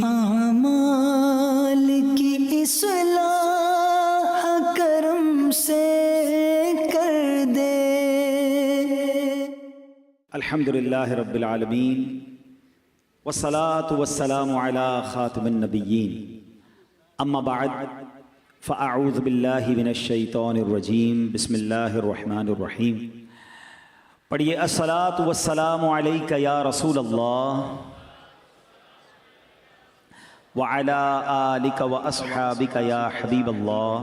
आमाल की इस्लाह करम से कर दे। अल्हम्दुलिल्लाहि रब्बिल आलमीन वस्सलातु वस्सलामु अला खातिमिन नबिय्यीन अम्मा बाद फ़अऊज़ु बिल्लाहि मिनश शैतानिर रजीम बिस्मिल्लाहिर रहमानिर रहीम। पढ़िए अस्सलातु वस्सलामु अलैका या रसूल अल्लाह व अला आलिका व अस्हाबिका या हबीब अल्लाह।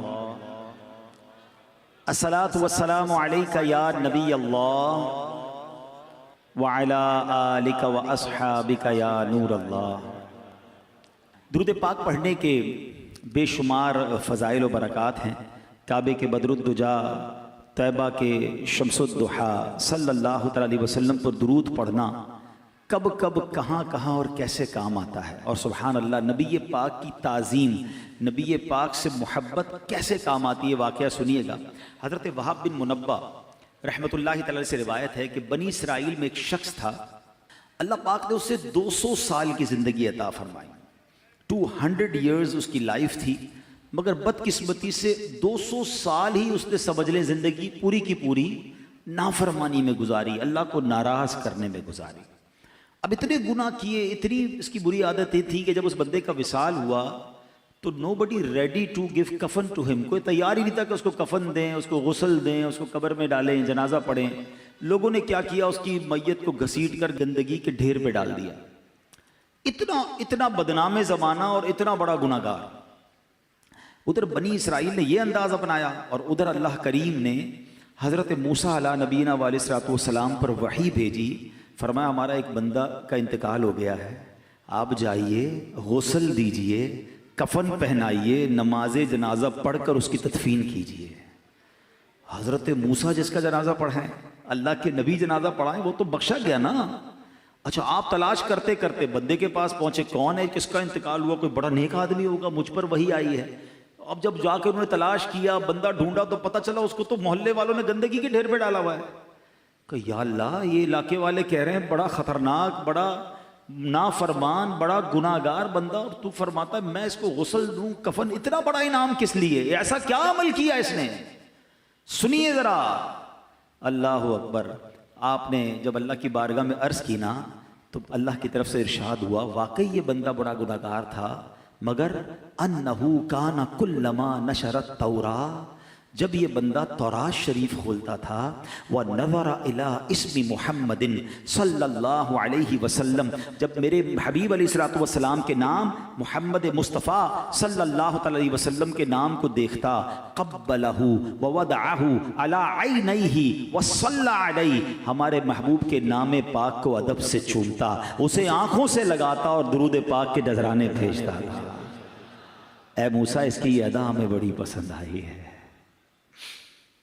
अस्सलातु वस्सलामु अलैका या नबी अल्लाह व अला आलिका व अस्हाबिका या नूर अल्लाह। दुरूद पाक पढ़ने के बेशुमार फ़ज़ाइल व बरक़ात हैं। काबे के बदरुद्दुजा, तैबा के शम्सुद्दुहा सल्लल्लाहु अलैहि वसल्लम पर दुरूद पढ़ना कब कब कहाँ कहाँ और कैसे काम आता है। और सुभान अल्लाह, नबी पाक की ताज़ीम, नबी पाक से मोहब्बत कैसे काम आती है। वाक़या सुनिएगा। हज़रत वहाब बिन मुनब्बा रहमतुल्लाहि तआला से रिवायत है कि बनी इसराइल में एक शख्स था, अल्लाह पाक ने उससे 200 साल की ज़िंदगी अता फरमाई। 200 ईयर्स उसकी लाइफ थी, मगर बदकिस्मती से 200 साल ही उसने समझ लें ज़िंदगी पूरी की पूरी नाफरमानी में गुजारी, अल्लाह को नाराज़ करने में गुजारी। अब इतने गुनाह किए, इतनी इसकी बुरी आदत ये थी कि जब उस बंदे का विसाल हुआ तो नोबडी रेडी टू गिव कफन टू हिम। कोई तैयार ही नहीं था कि उसको कफन दें, उसको गुस्ल दें, उसको कब्र में डालें, जनाजा पढ़ें। लोगों ने क्या किया, उसकी मैयत को घसीट कर गंदगी के ढेर पे डाल दिया। इतना इतना बदनाम ज़माना और इतना बड़ा गुनाहगार। उधर बनी इसराइल ने यह अंदाज अपनाया और उधर अल्लाह करीम ने हज़रत मूसा अला नबीना वालेस्सलाम पर वही भेजी। फरमाया, हमारा एक बंदा का इंतकाल हो गया है, आप जाइए, गुस्ल दीजिए, कफन पहनाइए, नमाज जनाजा पढ़कर उसकी तदफीन कीजिए। हज़रत मूसा जिसका जनाजा पढ़ाएं, अल्लाह के नबी जनाजा पढ़ाएं, वो तो बख्शा गया ना। अच्छा, आप तलाश करते करते बंदे के पास पहुंचे, कौन है, किसका इंतकाल हुआ, कोई बड़ा नेक आदमी होगा, मुझ पर वही आई है। अब जब जाकर उन्होंने तलाश किया, बंदा ढूंढा, तो पता चला उसको तो मोहल्ले वालों ने गंदगी के ढेर पे डाला हुआ है। कि या अल्लाह, ये इलाके वाले कह रहे हैं बड़ा खतरनाक, बड़ा नाफरमान, बड़ा गुनाहगार बंदा, और तू फरमाता है मैं इसको गुस्ल दूं, कफन। इतना बड़ा इनाम किस लिए, ऐसा क्या अमल किया इसने? सुनिए जरा। अल्लाह अकबर। आपने जब अल्लाह की बारगाह में अर्ज की ना, तो अल्लाह की तरफ से इरशाद हुआ, वाकई ये बंदा बड़ा गुनाहगार था, मगर अन्नहु काना कुल्लमा नशरत तौरा, जब ये बंदा तौरात शरीफ खोलता था, वह नज़रा इला इस्मी मुहम्मदिन सल्लल्लाहु अलैहि वसल्लम, जब मेरे हबीब अलैहिस्सलातु वस्सलाम के नाम मुहम्मद मुस्तफ़ा सल्लल्लाहु अलैहि वसल्लम के नाम को देखता, क़ब्बलहु व वदअहु अला ऐनैहि व सल्ला अलैहि, हमारे महबूब के नाम पाक को अदब से चूमता, उसे आँखों से लगाता और दुरूद पाक के नजराने भेजता था। ऐ मूसा, इसकी अदा हमें बड़ी पसंद आई है।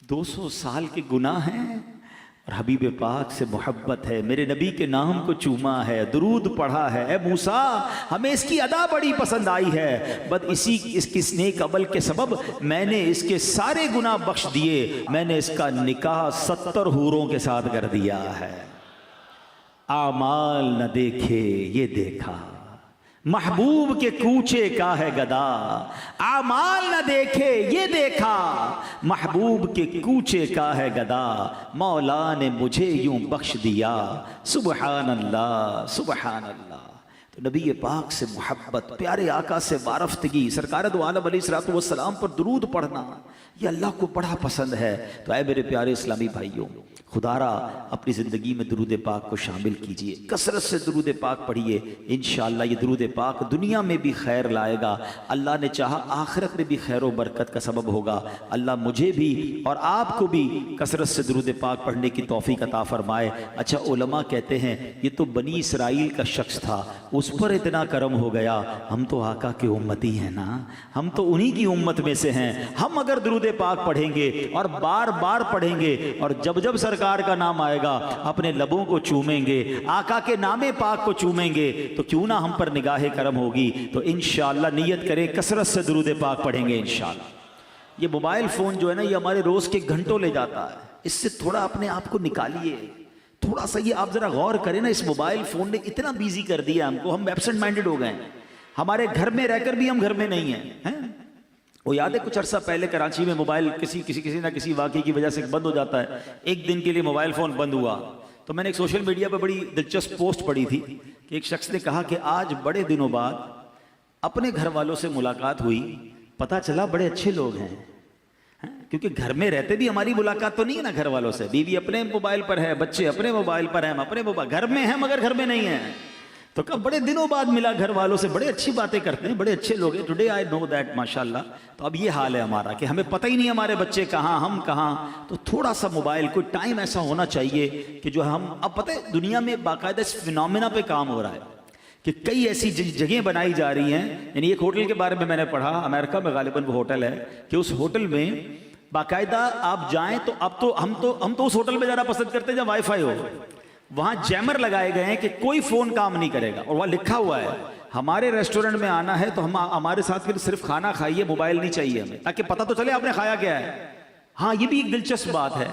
200 साल के गुनाह हैं और हबीब पाक से मोहब्बत है, मेरे नबी के नाम को चूमा है, दुरूद पढ़ा है। ए मूसा, हमें इसकी अदा बड़ी पसंद आई है, बस इसकी नेक अमल के सबब मैंने इसके सारे गुनाह बख्श दिए, मैंने इसका निकाह 70 हूरों के साथ कर दिया है। आमाल न देखे ये देखा, महबूब के कूचे का है गदा, आमाल न देखे ये देखा, महबूब के कूचे का है गदा, मौला ने मुझे यूं बख्श दिया, सुबहान अल्लाह सुबहान अल्लाह। तो नबी पाक से मोहब्बत, प्यारे आका से वारफ्तगी, सरकार दो आलम अलैहिस्सलातु वस्सलाम पर दुरूद पढ़ना, ये अल्लाह को बड़ा पसंद है। तो ऐ मेरे प्यारे इस्लामी भाइयों, खुदारा अपनी ज़िंदगी में दुरूद पाक को शामिल कीजिए, कसरत से दुरूद पाक पढ़िए। इंशाअल्लाह ये दुरूद पाक दुनिया में भी खैर लाएगा, अल्लाह ने चाहा आखिरत में भी खैर व बरकत का सबब होगा। अल्लाह मुझे भी और आपको भी कसरत से दुरूद पाक पढ़ने की तौफीक अता फरमाए। अच्छा, उलमा कहते हैं ये तो बनी इसराइल का शख्स था, उस पर इतना करम हो गया, हम तो आका के उम्मती हैं ना, हम तो उन्हीं की उम्मत में से हैं। हम अगर दुरूद पाक पढ़ेंगे और बार बार पढ़ेंगे और जब जब सरकार का नाम आएगा अपने लबों को चूमेंगे, आका के नामे पाक को चूमेंगे, तो क्यों ना हम पर निगाह करम होगी। तो इंशाअल्लाह नियत करें, कसरत से दुरूद पाक पढ़ेंगे इंशाअल्लाह। ये मोबाइल फ़ोन जो है ना, ये हमारे रोज़ के घंटों ले जाता है, इससे थोड़ा अपने आप को निकालिए। थोड़ा सा ये आप ज़रा गौर करें ना, इस मोबाइल फ़ोन ने इतना बिजी कर दिया हमको, हम एब्सेंट माइंडेड हो गए। हमारे घर में रहकर भी हम घर में नहीं हैं। वो याद है कुछ अरसा पहले कराची में मोबाइल किसी ना किसी वाकई की वजह से बंद हो जाता है। एक दिन के लिए मोबाइल फ़ोन बंद हुआ तो मैंने एक सोशल मीडिया पर बड़ी दिलचस्प पोस्ट पढ़ी थी कि एक शख्स ने कहा कि आज बड़े दिनों बाद अपने घर वालों से मुलाकात हुई, पता चला बड़े अच्छे लोग हैं। क्योंकि घर में रहते भी हमारी मुलाकात तो नहीं है ना घर वालों से, बीवी अपने मोबाइल पर है, बच्चे अपने मोबाइल पर हैं, हम अपने मोबाइल, घर में हैं मगर घर में नहीं है। तो कब बड़े दिनों बाद मिला घर वालों से, बड़े अच्छी बातें करते हैं, बड़े अच्छे लोग हैं। टुडे आई नो दैट माशाल्लाह। तो अब ये हाल है हमारा कि हमें पता ही नहीं हमारे बच्चे कहाँ, हम कहाँ। तो थोड़ा सा मोबाइल, कोई टाइम ऐसा होना चाहिए कि जो हम, अब पता है दुनिया में बाकायदा इस फिनोमेना पे काम हो रहा है कि कई ऐसी जगह बनाई जा रही हैं। यानी एक होटल के बारे में मैंने पढ़ा, अमेरिका में गालिबन वो होटल है कि उस होटल में बाकायदा आप जाएं तो अब तो हम तो उस होटल में जाना पसंद करते हैं जहाँ वाईफाई हो। वहां जैमर लगाए गए हैं कि कोई फोन काम नहीं करेगा और वहां लिखा हुआ है हमारे रेस्टोरेंट में आना है तो हम हमारे साथ फिर सिर्फ खाना खाइए, मोबाइल नहीं चाहिए हमें, ताकि पता तो चले आपने खाया क्या है। हाँ, ये भी एक दिलचस्प बात है।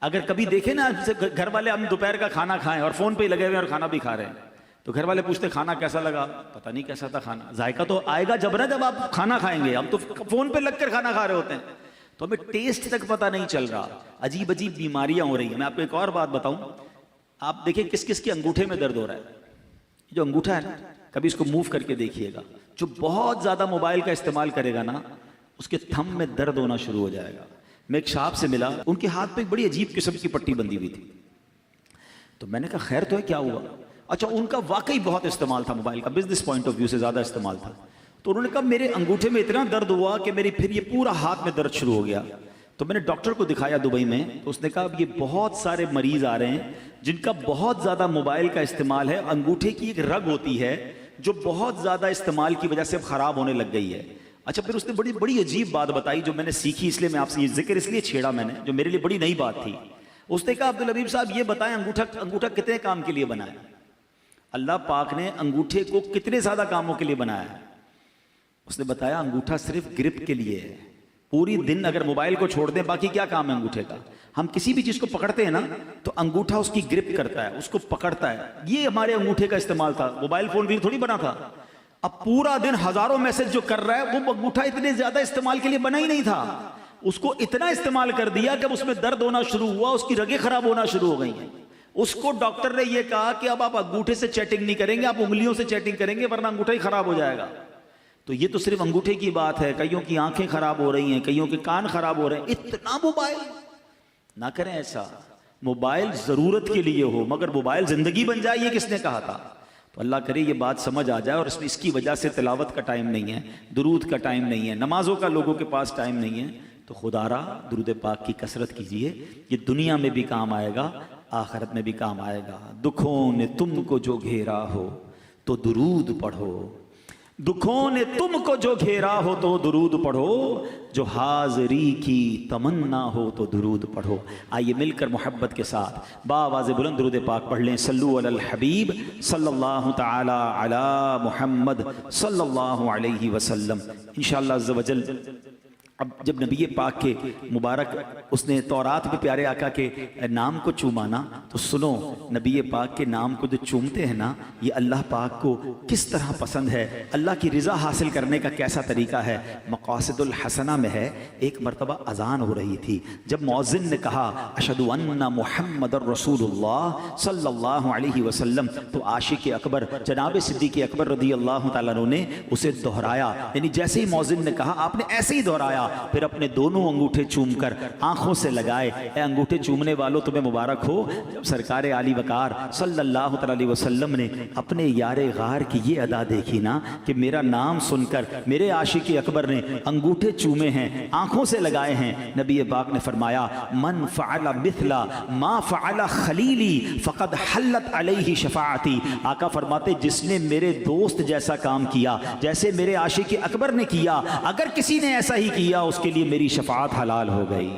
अगर कभी देखे ना घर वाले, हम दोपहर का खाना खाएं और फोन पे ही लगे हुए और खाना भी खा रहे हैं, तो घर वाले पूछते खाना कैसा लगा, पता नहीं कैसा था खाना। जायका तो आएगा जब ना जब आप खाना खाएंगे, हम तो फोन पे लगकर खाना खा रहे होते हैं तो हमें टेस्ट तक पता नहीं चल रहा। अजीब अजीब बीमारियां हो रही हैं। मैं आपको एक और बात बताऊं, आप देखिए किस किस के अंगूठे में दर्द हो रहा है। जो अंगूठा है ना, कभी इसको मूव करके देखिएगा। जो बहुत ज्यादा मोबाइल का इस्तेमाल करेगा ना, उसके थंब में दर्द होना शुरू हो जाएगा। मैं एक साहब से मिला, उनके हाथ पे एक बड़ी अजीब किस्म की पट्टी बंधी हुई थी। तो मैंने कहा खैर तो है, क्या हुआ? अच्छा, उनका वाकई बहुत इस्तेमाल था मोबाइल का, बिजनेस पॉइंट ऑफ व्यू से ज्यादा इस्तेमाल था। तो उन्होंने कहा मेरे अंगूठे में इतना दर्द हुआ कि मेरी फिर ये पूरा हाथ में दर्द शुरू हो गया। तो मैंने डॉक्टर को दिखाया दुबई में, तो उसने कहा अब ये बहुत सारे मरीज आ रहे हैं जिनका बहुत ज्यादा मोबाइल का इस्तेमाल है। अंगूठे की एक रग होती है जो बहुत ज्यादा इस्तेमाल की वजह से अब खराब होने लग गई है। अच्छा, फिर उसने बड़ी बड़ी अजीब बात बताई जो मैंने सीखी, इसलिए मैं आपसे ये जिक्र इसलिए छेड़ा मैंने, जो मेरे लिए बड़ी नई बात थी। उसने कहा अब्दुल हबीब साहब ये बताएं अंगूठा कितने काम के लिए बनाया? अल्लाह पाक ने अंगूठे को कितने ज्यादा कामों के लिए बनाया है? उसने बताया अंगूठा सिर्फ ग्रिप के लिए है। पूरी दिन अगर मोबाइल को छोड़ दें, बाकी क्या काम है अंगूठे का? हम किसी भी चीज को पकड़ते हैं ना, तो अंगूठा उसकी ग्रिप करता है, उसको पकड़ता है। ये हमारे अंगूठे का इस्तेमाल था, मोबाइल फोन के लिए थोड़ी बना था। अब पूरा दिन हजारों मैसेज जो कर रहा है, वो अंगूठा इतने ज्यादा इस्तेमाल के लिए बना ही नहीं था। उसको इतना इस्तेमाल कर दिया कि उसमें दर्द होना शुरू हुआ, उसकी रगें खराब होना शुरू हो गई हैं। उसको डॉक्टर ने यह कहा कि अब आप अंगूठे से चैटिंग नहीं करेंगे, आप उंगलियों से चैटिंग करेंगे, वरना अंगूठा ही खराब हो जाएगा। तो ये तो सिर्फ अंगूठे की बात है, कईयों की आंखें खराब हो रही हैं, कईयों के कान खराब हो रहे हैं। इतना मोबाइल ना करें ऐसा। मोबाइल जरूरत के लिए हो, मगर मोबाइल जिंदगी बन जाए ये किसने कहा था? तो अल्लाह करे ये बात समझ आ जाए। और इसकी वजह से तिलावत का टाइम नहीं है, दुरूद का टाइम नहीं है, नमाजों का लोगों के पास टाइम नहीं है। तो खुदारा दुरूद पाक की कसरत कीजिए, ये दुनिया में भी काम आएगा, आखिरत में भी काम आएगा। दुखों ने तुमको जो घेरा हो तो दुरूद पढ़ो, दुखों ने तुमको जो घेरा हो तो दुरूद पढ़ो, जो हाज़री की तमन्ना हो तो दुरूद पढ़ो। आइए मिलकर मोहब्बत के साथ बावाज़ बुलंद दुरूद पाक पढ़ लें। सल्लु अलल हबीब सल्लल्लाहु तआला अला मुहम्मद सल्लल्लाहु अलैहि वसल्लम। इंशाअल्लाह अज़्ज़ व जल अब जब नबी पाक के मुबारक उसने तौरात में प्यारे आका के नाम को चूमाना, तो सुनो नबी पाक के नाम को जो चूमते हैं ना, ये अल्लाह पाक को किस तरह पसंद है, अल्लाह की रिज़ा हासिल करने का कैसा तरीका है। मक़ासिदुल हसना में है, एक मरतबा अजान हो रही थी, जब मौज़िन ने कहा अशहदु अन्ना मुहम्मदुर रसूलुल्लाह सल्लल्लाहु अलैहि वसल्लम, तो आशिक़ अकबर जनाब सिद्दीक़ अकबर रज़ी अल्लाह तआला अन्हु ने उसे दोहराया। यानी जैसे ही मौज़िन ने कहा आपने ऐसे ही दोहराया, फिर अपने दोनों अंगूठे चूमकर आंखों से लगाए। ए अंगूठे चूमने वालों तुम्हें मुबारक हो। जब सरकार आली वकार सल्लल्लाहु अलैहि वसल्लम ने अपने यारे गार की ये अदा देखी ना कि मेरा नाम सुनकर मेरे आशिक़ अकबर ने अंगूठे चूमे हैं, आंखों से लगाए हैं, नबी पाक ने फरमाया मन फ़अला मिथला मा फ़अला खलीली फ़क़द हल्लत अलैहि शफ़ाअती। आका फरमाते जिसने मेरे दोस्त जैसा काम किया, जैसे मेरे आशिक़ अकबर ने किया, अगर किसी ने ऐसा ही किया उसके लिए मेरी शफाअत हलाल हो गई।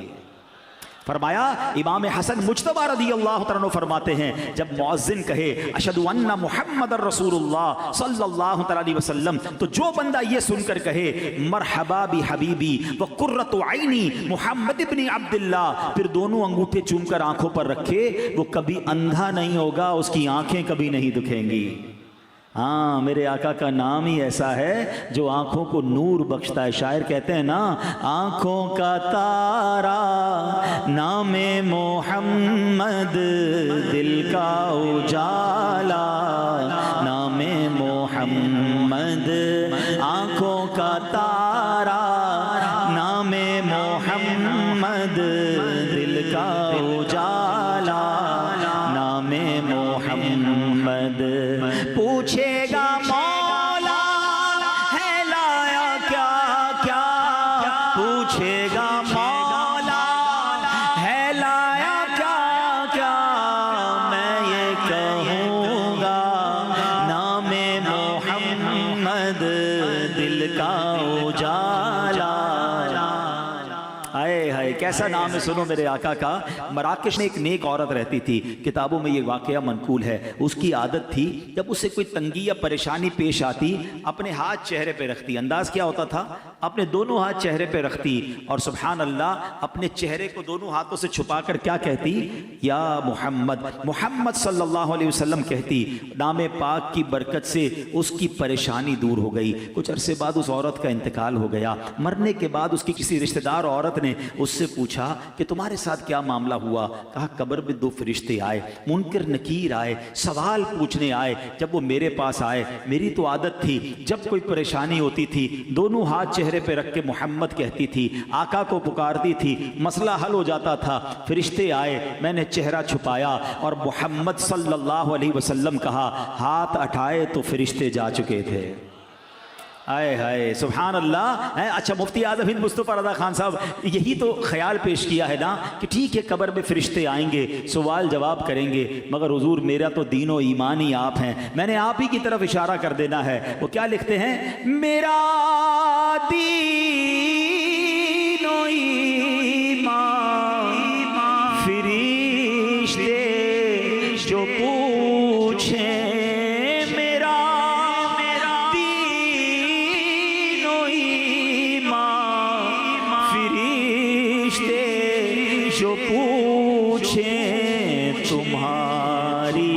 फरमाया इमाम हसन मुज्तबा रज़ी अल्लाह तआला फरमाते हैं जब मुअज्जिन कहे अशहदु अन्ना मुहम्मदुर रसूलुल्लाह सल्लल्लाहु अलैहि वसल्लम, तो जो बंदा ये सुनकर कहे मरहबा बि हबीबी व कुर्रतु ऐनी मुहम्मद इब्न अब्दुल्लाह, फिर दोनों अंगूठे चूमकर आंखों पर रखे, वो कभी अंधा नहीं होगा, उसकी आंखें कभी नहीं दुखेंगी। हाँ, मेरे आका का नाम ही ऐसा है जो आंखों को नूर बख्शता है। शायर कहते हैं ना, आंखों का तारा नामे मोहम्मद, दिल का उजाला नामे मोहम्मद, आंखों का तारा नामे मोहम्मद, दिल का उजाला नामे मोहम्मद। पूछेगा मौला है लाया क्या क्या, पूछेगा मौला है लाया क्या क्या, मैं ये कहूँगा नामे मोहम्मद, दिल का उजाला। हाय हाय, कैसा नाम है, सुनो मेरे आका का। मराकश में एक नेक औरत रहती थी, किताबों में ये वाकया मनकूल है। उसकी आदत थी जब उससे कोई तंगी या परेशानी पेश आती, अपने हाथ चेहरे पे रखती। अंदाज क्या होता था, अपने दोनों हाथ चेहरे पे रखती और सुभान अल्लाह अपने चेहरे को दोनों हाथों से छुपाकर क्या कहती, या मोहम्मद, मोहम्मद सल्लल्लाहु अलैहि वसल्लम कहती। नामे पाक की बरकत से उसकी परेशानी दूर हो गई। कुछ अरसे बाद उस औरत का इंतकाल हो गया। मरने के बाद उसकी किसी रिश्तेदार औरत ने उससे पूछा कि तुम्हारे साथ क्या मामला हुआ। कहा, कब्र में 2 फरिश्ते आए, मुनकर नकीर आए, सवाल पूछने आए। जब वो मेरे पास आए, मेरी तो आदत थी जब कोई परेशानी होती थी दोनों हाथ चेहरे पे रख के मोहम्मद कहती थी, आका को पुकारती थी, मसला हल हो जाता था। फरिश्ते आए, मैंने चेहरा छुपाया और मोहम्मद सल्लल्लाहु अलैहि वसल्लम कहा। हाथ उठाए तो फरिश्ते जा चुके थे। आए हाय, सुभान अल्लाह। अच्छा, मुफ्ती आज़म हिंद मुस्तफ़ा रज़ा खान साहब यही तो ख्याल पेश किया है ना कि ठीक है कब्र में फरिश्ते आएंगे, सवाल जवाब करेंगे, मगर हुजूर मेरा तो दीनो ईमान ही आप हैं। मैंने आप ही की तरफ इशारा कर देना है। वो क्या लिखते हैं, मेरा दीनो ईमान फरिश्ते जो पूछें, जो पूछे तुम्हारी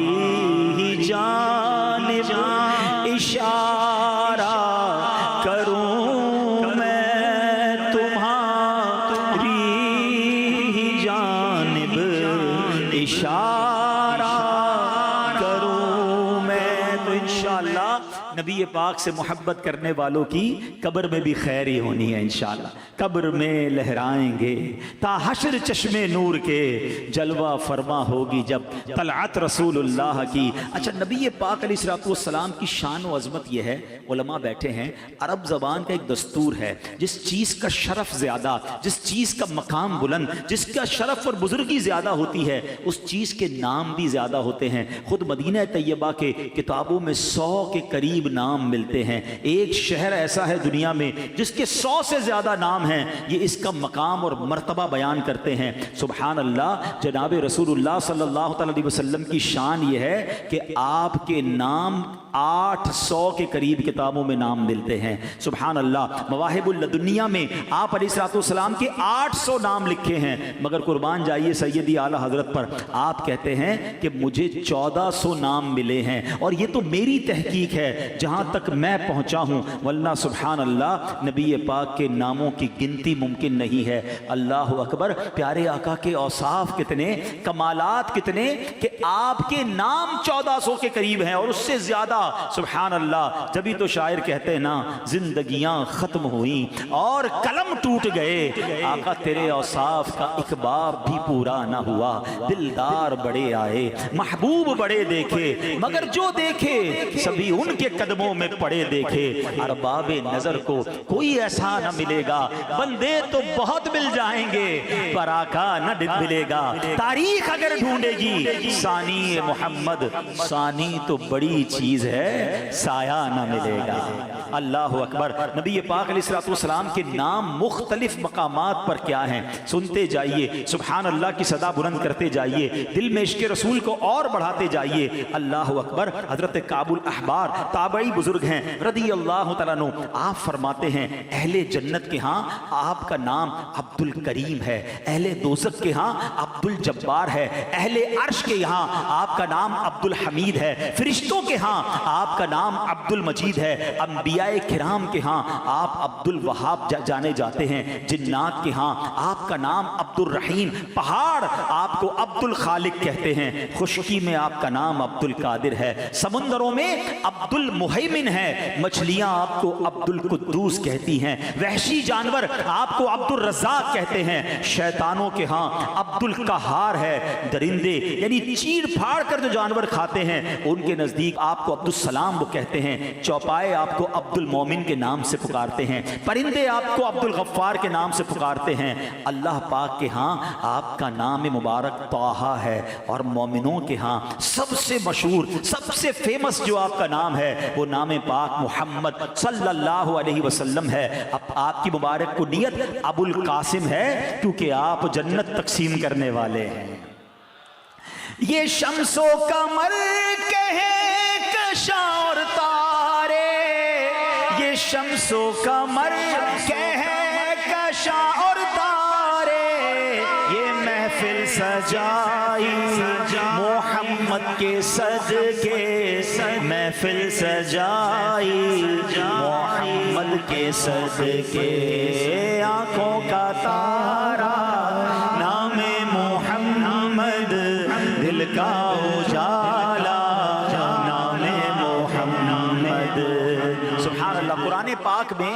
ही जानिब इशारा करूं मैं, तुम्हारी ही जानिब इशारा करूं मैं। तो इंशाअल्लाह नबी पाक से मोहब्बत करने वालों की कब्र में भी खैर ही होनी है इंशाअल्लाह। कब्र में लहराएंगे ता हश्र चश्मे नूर के, जलवा फरमा होगी जब तलअत रसूलुल्लाह की। अच्छा, नबी पाक अलैहिस्सलाम की शान व अज़मत यह है, उलमा बैठे हैं, अरब ज़बान का एक दस्तूर है, जिस चीज़ का शरफ ज़्यादा, जिस चीज़ का मकाम बुलंद, जिसका शरफ और बुजुर्गी ज़्यादा होती है, उस चीज़ के नाम भी ज़्यादा होते हैं। खुद मदीना तैयबा के किताबों में 100 के करीब नाम मिलते हैं। एक शहर ऐसा है दुनिया में जिसके 100 से ज्यादा नाम हैं। ये इसका मकाम और मर्तबा बयान करते हैं। सुभान अल्लाह, जनाब रसूलुल्लाह सल्लल्लाहु अलैहि वसल्लम की शान ये है कि आपके नाम 800 के करीब किताबों में नाम मिलते हैं। सुभान अल्लाह, मवाहिबुल लदुनिया में आप अलैहिस्सलाम के 800 नाम लिखे हैं, मगर कुर्बान जाइए सैयदी आला हजरत पर, आप कहते हैं कि मुझे 1400 नाम मिले हैं और ये तो मेरी तहकीक है जहां तक मैं पहुंचा हूं, वरना सुभान अल्लाह नबी पाक के नामों की गिनती मुमकिन नहीं है। अल्लाह अकबर, प्यारे आका के औसाफ कितने, कमालात कितने कि आपके नाम 1400 के करीब हैं और उससे ज्यादा। सुभान अल्लाह, जभी तो शायर कहते हैं ना, जिंदगियां खत्म हुई और कलम टूट गए, आका तेरे औसाफ का एक बाब भी पूरा ना हुआ। दिलदार बड़े आए, महबूब बड़े देखे, मगर जो देखे सभी उनके कदमों में पड़े देखे। अरबाबे नजर को कोई ऐसा न मिलेगा, बंदे तो बहुत मिल जाएंगे पर आका न मिलेगा। तारीख अगर ढूंढेगी सानी मोहम्मद, सानी तो बड़ी चीज है, साया न मिलेगा। अल्लाह अकबर। नबी पाक अलैहिस्सलाम के नाम मुख्तलिफ मकामात पर क्या हैं, सुनते जाइए, सुभान अल्लाह की सदा बुलंद करते जाइए, दिल में इश्क़ रसूल को और बढ़ाते जाइए। अल्लाह अकबर। हजरत काबुल अहबार ताबई बुजुर्ग हैं रदी अल्लाह तआला अन्हु, आप फरमाते हैं अहले जन्नत के यहाँ आपका नाम अब्दुल करीम है, अहले दोज़ख के यहाँ अब्दुल जब्बार है, अहले अर्श के यहाँ आपका नाम अब्दुल हमीद है, फरिश्तों के यहाँ आपका नाम अब्दुल मजीद है। अंबियाए किराम के यहाँ आप अब्दुल वहाब जाने जाते हैं। जिन्नात के यहाँ आपका नाम अब्दुल रहीम, पहाड़ आपको अब्दुल खालिक कहते हैं। खुश्की में आपका नाम अब्दुल कादिर है। समुंदरों में अब्दुल मुहैमिन है। मछलियां आपको अब्दुल कुद्दूस कहती हैं। वहशी जानवर आपको अब्दुल रज़्ज़ाक कहते हैं। शैतानों के यहाँ अब्दुल कहार है। दरिंदे यानी चीर फाड़ कर जो जानवर खाते हैं उनके नजदीक आपको अब्दुल सलाम वो कहते हैं। चौपाए आपको अब्दुल मोमिन के नाम से पुकारते हैं। परिंदे आपको अब्दुल गफ्फार के नाम से पुकारते हैं। अल्लाह पाक के यहाँ आपका नाम मुबारक ताहा है। और मोमिनों के यहाँ सबसे मशहूर, सबसे फेमस जो आपका नाम है वो नाम पाक मोहम्मद सल्लल्लाहु अलैहि वसल्लम है। अब आपकी मुबारक कुनियत अबुल कासिम है, क्योंकि आप जन्नत तकसीम करने वाले हैं। ये शम्सो कमर कहे कशा और तारे, ये शम्सो कमर कहे कशा और तारे, ये महफिल सजाई मोहम्मद के सदके, महफिल सजाई मोहम्मद के सदके। आंखों का तारा नामे मोहम्मद, दिल का उजाला नामे मोहम्मद। सुभान अल्लाह। कुरान पाक में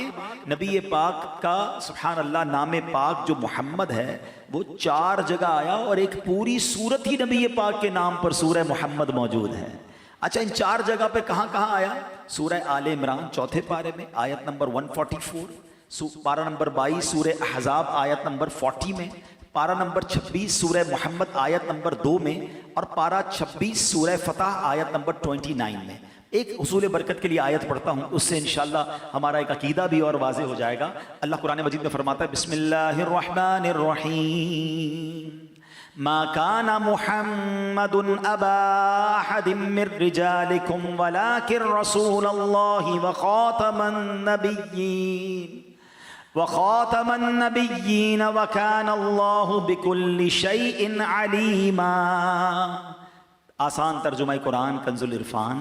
नबी पाक का सुभान अल्लाह नाम पाक जो मोहम्मद है वो 4 जगह आया और एक पूरी सूरत ही नबी पाक के नाम पर सूरह मोहम्मद मौजूद है। अच्छा, इन 4 जगह पे कहाँ कहाँ आया? सूरह आले इमरान 4थे पारे में आयत नंबर 144, पारा नंबर 22 सूरह अहज़ाब आयत नंबर 40 में, पारा नंबर 26 सूरह मोहम्मद आयत नंबर 2 में, और पारा 26 सूरह फतह आयत नंबर 29 में। एक उसूल बरकत के लिए आयत पढ़ता हूँ, उससे इंशाअल्लाह हमारा एक अकीदा भी और वाज़े हो जाएगा। अल्लाह कुरान मजीद में फरमाता है बिस्मिल्लाहिर्रहमानिर्रहीम, मा काना मुहम्मदुन अबा अहदिम मिर रिजालिकुम वलाकिन रसूलल्लाहि व खातमन नबिय्यीन व काना अल्लाहु बिकुल्लि शैइन अलीमा। आसान तर्जुमा कुरान कंजुल इरफान।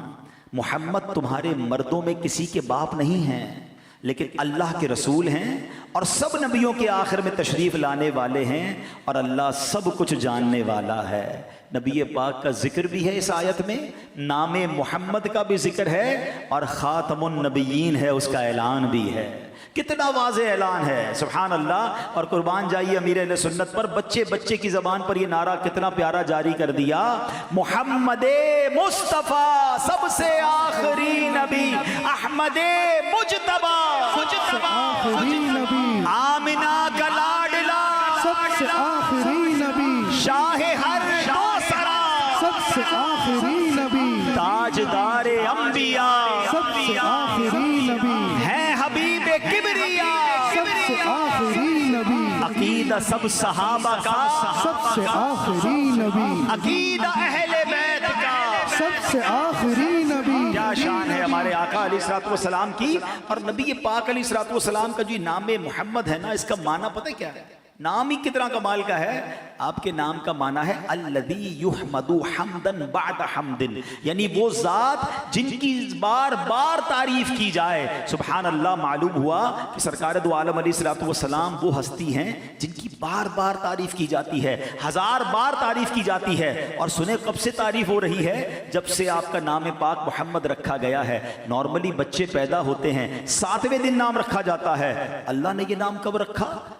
मोहम्मद तुम्हारे मर्दों में किसी के बाप नहीं हैं, लेकिन अल्लाह के रसूल हैं और सब नबियों के आखिर में तशरीफ़ लाने वाले हैं, और अल्लाह सब कुछ जानने वाला है। नबी पाक का जिक्र भी है इस आयत में, नाम मोहम्मद का भी जिक्र है, और ख़ातमुन नबिय्यीन है उसका ऐलान भी है। कितना वाज़े ऐलान है, सुभान अल्लाह। और कुर्बान जाइए अमीर अहले सुन्नत पर, बच्चे बच्चे की ज़बान पर ये नारा कितना प्यारा जारी कर दिया। मोहम्मदे मुस्तफ़ा सबसे आखिरी नबी, अहमदे मुजतबा आखिरी नबी, आमिना का लाडला सबसे आखिरी नबी, शाहे हर दोसरा सबसे आखिरी नबी, ताजदारे अंबिया सबसे आखिरी नबी, है हबीबे किबरिया सबसे आखिरी नबी, अकीदा सब सहाबा का सबसे आखिरी नबी, अकीदा अहले बैत का सबसे आखिरी नबी। क्या शान है हमारे आका अलैहिस्सलातु वस्सलाम की। और नबी पाक अलैहिस्सलातु वस्सलाम का जो नाम मोहम्मद है ना, इसका माना पता है क्या है? नाम ही कितना कमाल का है। आपके नाम का माना है अल्लज़ी युहमदु हम्दन बाद हम्दिन, यानी वो ज़ात जिनकी बार बार तारीफ की जाए। सुभान अल्लाह। मालूम हुआ कि सरकार दो आलम अलैहिस्सलातु वस्सलाम वो हस्ती हैं जिनकी बार बार तारीफ की जाती है, 1000 बार तारीफ की जाती है। और सुने कब से तारीफ हो रही है? जब से आपका नाम पाक मोहम्मद रखा गया है। नॉर्मली बच्चे पैदा होते हैं 7वें दिन नाम रखा जाता है। अल्लाह ने ये नाम कब रखा?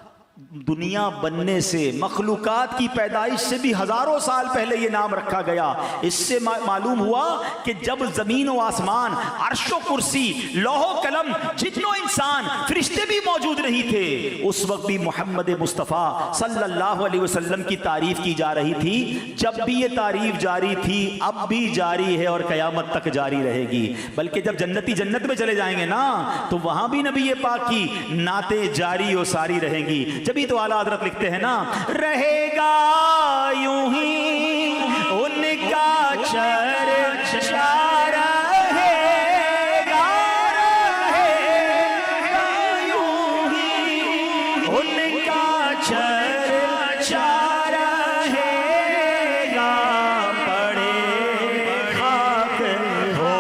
दुनिया बनने से, मखलूकात की पैदाइश से भी हजारों साल पहले ये नाम रखा गया। इससे मालूम हुआ कि जब जमीन और आसमान, अर्शो कुर्सी, लोहो कलम, जिन्नो इंसान, फरिश्ते भी मौजूद नहीं थे, उस वक्त भी मोहम्मद मुस्तफ़ा सल्लल्लाहु अलैहि वसल्लम की तारीफ की जा रही थी। जब भी ये तारीफ जारी थी, अब भी जारी है और क़यामत तक जारी रहेगी। बल्कि जब जन्नती जन्नत में चले जाएंगे ना, तो वहां भी नबी पाक की नाते जारी और सारी रहेंगी। जब तो आला हज़रत लिखते हैं ना, रहेगा यूं ही उनका चर्चा रहेगा, रहेगा यूं ही उनका चर्चा रहेगा, पड़े खाक हो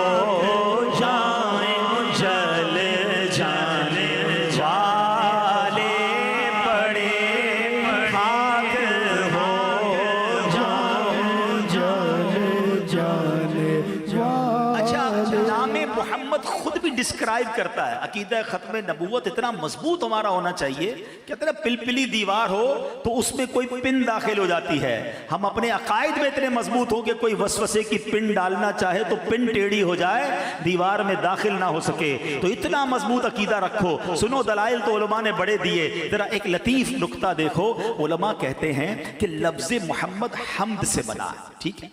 डिस्क्राइब करता है। अकीदा खत्म नबूवत इतना मजबूत हमारा होना चाहिए कि इतना पिलपिली दीवार हो तो उसमें कोई पिन दाखिल हो जाती है। हम अपने अकायद में इतने मजबूत हो कि कोई वसवसे की पिन डालना चाहे तो पिन टेढ़ी हो जाए, दीवार में दाखिल ना हो सके। तो इतना मजबूत अकीदा रखो। सुनो, दलाइल तो उलमा ने बड़े दिए। जरा एक लतीफ नुक्ता देखो। उलमा कहते हैं कि लफ्ज मोहम्मद हम्द से बना है, ठीक है,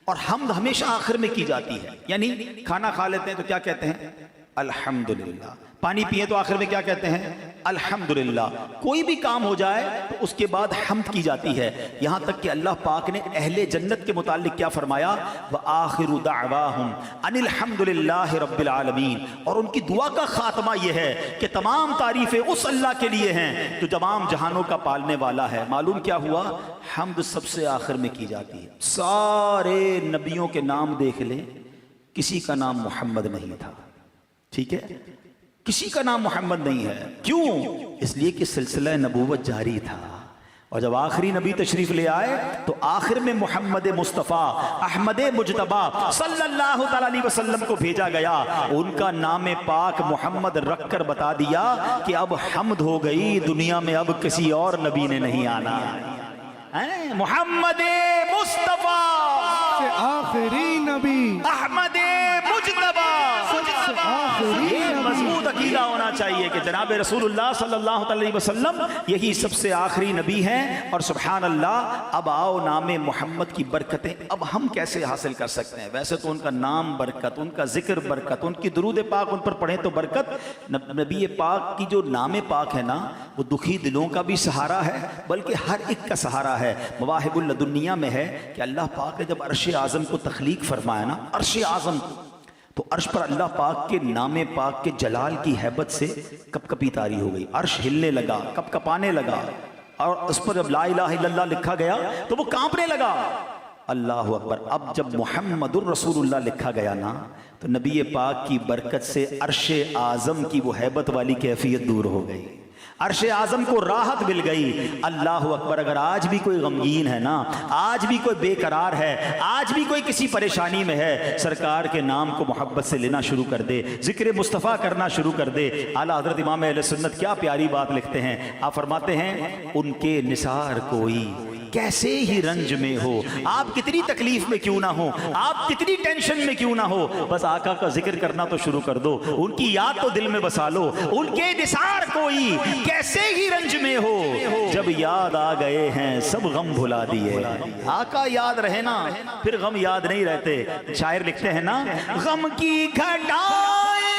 और हम्द हमेशा आखिर में की जाती है। यानी खाना खा लेते हैं तो क्या कहते हैं? अल्हम्दुलिल्लाह। पानी पिए तो आखिर में क्या कहते हैं? अल्हम्दुलिल्लाह। कोई भी काम हो जाए तो उसके बाद हम्द की जाती है। यहां तक कि अल्लाह पाक ने अहले जन्नत के मुतालिक क्या फरमाया? व आखिरु दअवाहुम अनिल हम्दुलिल्लाहि रब्बिल आलमीन। और उनकी दुआ का खात्मा यह है कि तमाम तारीफें उस अल्लाह के लिए हैं जो तमाम जहानों का पालने वाला है। मालूम क्या हुआ? हम्द सबसे आखिर में की जाती है। सारे नबियों के नाम देख लें, किसी का नाम मोहम्मद नहीं था, ठीक है, किसी का नाम मोहम्मद नहीं है। क्यों? इसलिए कि सिलसिला नबूवत जारी था। और जब आखिरी नबी तशरीफ ले आए तो आखिर में मोहम्मद मुस्तफ़ा अहमद मुजतबा सल्लल्लाहु अलैहि वसल्लम को भेजा गया। उनका नाम पाक मोहम्मद रखकर बता दिया कि अब हम्द हो गई, दुनिया में अब किसी और नबी ने नहीं आना। मोहम्मद मुस्तफ़ा आखिरी नबी अहमद मुजतबा। मजबूत अकीदा होना चाहिए कि जनाब रसूलुल्लाह सल्लल्लाहु अलैहि वसल्लम यही सबसे आखिरी नबी हैं। और सुभान अल्लाह, अब आओ नाम मोहम्मद की बरकतें अब हम कैसे हासिल कर सकते हैं? वैसे तो उनका नाम बरकत, उनका जिक्र बरकत, उनकी दुरूद पाक उन पर पढ़े तो बरकत। नबी पाक की जो नाम पाक है ना, वो दुखी दिलों का भी सहारा है, बल्कि हर एक का सहारा है। मवाहिबुल लदुनिया में है कि अल्लाह पाक ने जब अर्श आज़म को तख्लीक फरमाया ना, अर्श आज़म को, तो अर्श पर अल्लाह पाक के नाम पाक के जलाल की हैबत से कपकपी तारी हो गई। अर्श हिलने लगा, कपकपाने लगा, और उस पर जब ला इलाहा इल्लल्लाह लिखा गया तो वो कांपने लगा। अल्लाह अकबर। अब जब मुहम्मदुर रसूलुल्लाह लिखा गया ना, तो नबी पाक की बरकत से अर्श आज़म की वो हैबत वाली कैफियत दूर हो गई, अर्श आज़म को राहत मिल गई। अल्लाह अकबर। अगर आज भी कोई गमगीन है ना, आज भी कोई बेकरार है, आज भी कोई किसी परेशानी में है, सरकार के नाम को मोहब्बत से लेना शुरू कर दे, जिक्र मुस्तफ़ा करना शुरू कर दे। आला हज़रत इमाम अहले सुन्नत क्या प्यारी बात लिखते हैं। आप फरमाते हैं, उनके निसार कोई कैसे ही रंज में हो, आप कितनी तकलीफ में क्यों ना हो, आप कितनी टेंशन में क्यों ना हो, बस आका का जिक्र करना तो शुरू कर दो, उनकी याद तो दिल में बसा लो। उनके निसार कोई कैसे ही रंज में हो, जब याद आ गए हैं सब गम भुला दिए। आका याद रहे ना, फिर गम याद नहीं रहते। शायर लिखते हैं ना, गम की घटाएं